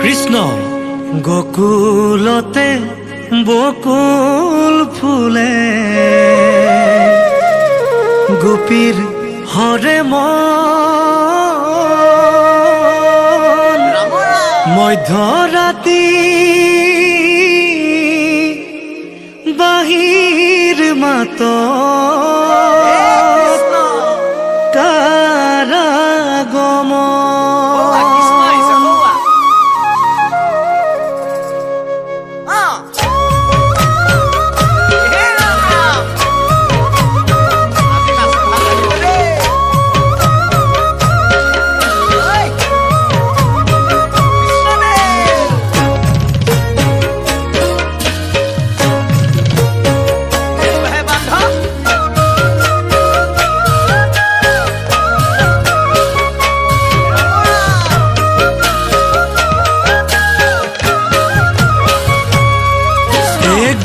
কৃষ্ণ গোকুলতে বকুল ফুলে গোপীর হরে মন মধ্যরাতি বাহির মাত কারাগম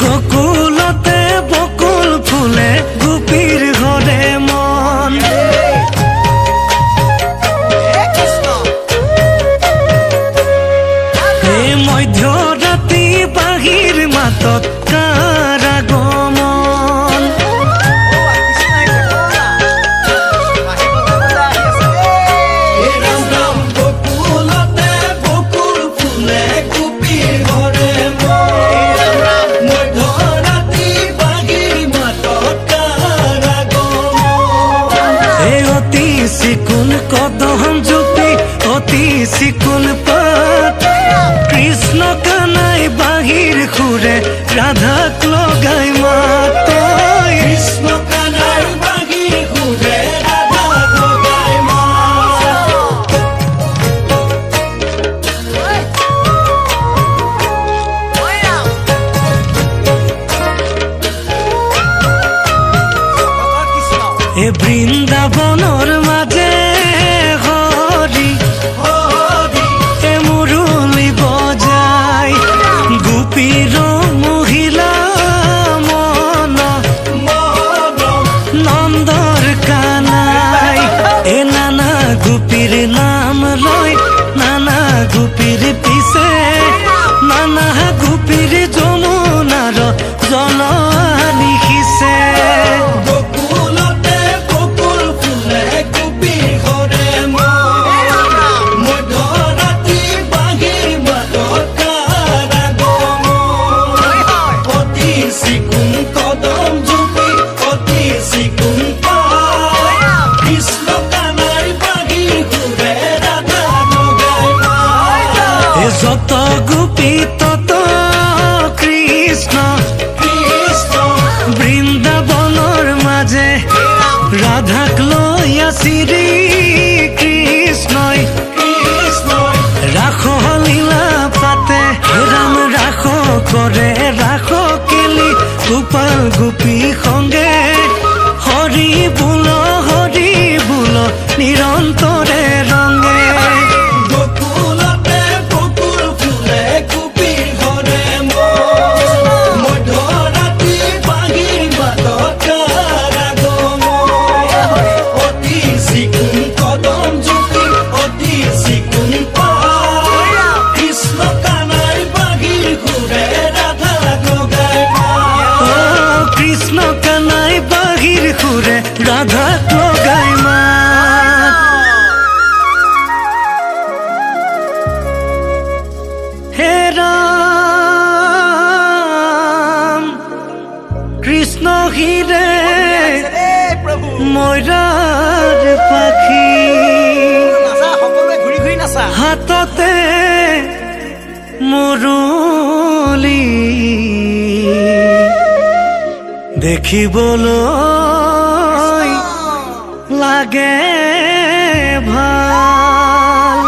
গোকুলতে বকুল ফুলে গোপীর ঘরে মন মধ্যরাতি বাহির মাতত কারাগমন গোকুলতে বকুল ফুলে গোপীর ঘরে সিকুন কদম জুপি অতি সিকুন পাত কৃষ্ণ কানাই বাহির ঘুরে রাধাক লগাই মাত কৃষ্ণ কানাই বাহির ঘুরে রাধাক লগাই মাত এ বৃন্দাবনৰ মাঝে হরি এ মুরলি বজাই গোপীর মহিলা মন নন্দর কানাই এ নানা গোপীর নাম লয় নানা গোপীর পিছে নানা গোপীর যমুনার জল লিখিছে যত গোপী তত কৃষ্ণ বৃন্দাবনৰ মাঝে রাধাক লইয়া শ্রী কৃষ্ণই রাখ লীলা পাতে রাম রাখ করে রাখ কেলি গোপাল গোপী সঙ্গে হরি বুল নিরন্তরে রঙে কৃষ্ণ কানাই বাহির ঘুরে রাধা লগাই মাত হে রাম কৃষ্ণ হিরে ময়রার পাখি হাততে মুরলি দেখিবলৈ লাগে ভাল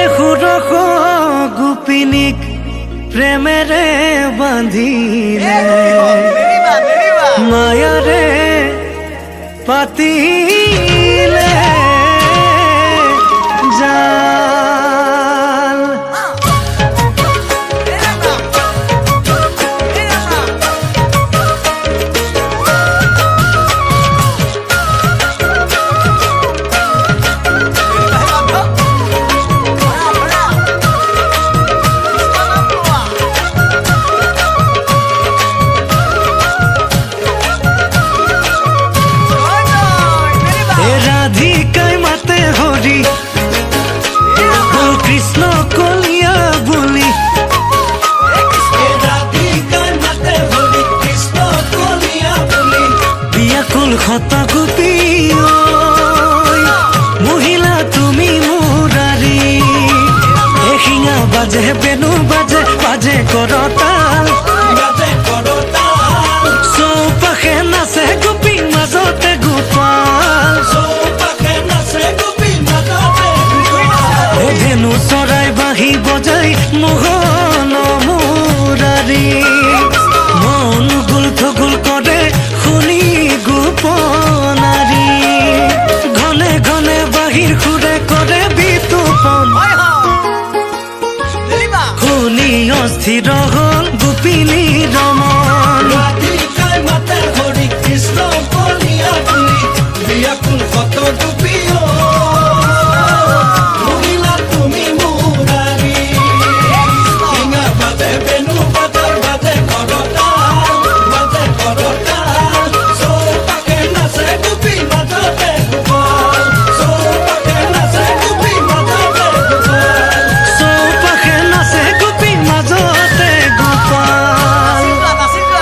এসুৰস গোপিনীক প্ৰেমেৰে বান্ধিলে মায়াৰে পাতিলে জাল ৰাধিকাই মাতে হৰি কৃষ্ণ কলিয়া বুলি বিয়াকুল শত গোপী মহিলা তুমি মুৰাৰী এশিঙা বাজে বেনু বাজে বাজে কৰতাল চৌপাশে নাচে গোপী মাজতে গোপাল ধেনু চৰাই বাঁহী বজাই মোহন মুৰাৰী মন গুল থগুল কৰে শুনি গোপনাৰী ঘনে ঘনে বাহিৰ সুৰে কৰে বিতুপন শুনি অস্থিৰ হল গোপিনী ৰমন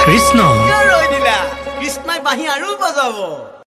কৃষ্ণ কৃষ্ণই বাঁহী আৰু বজাব।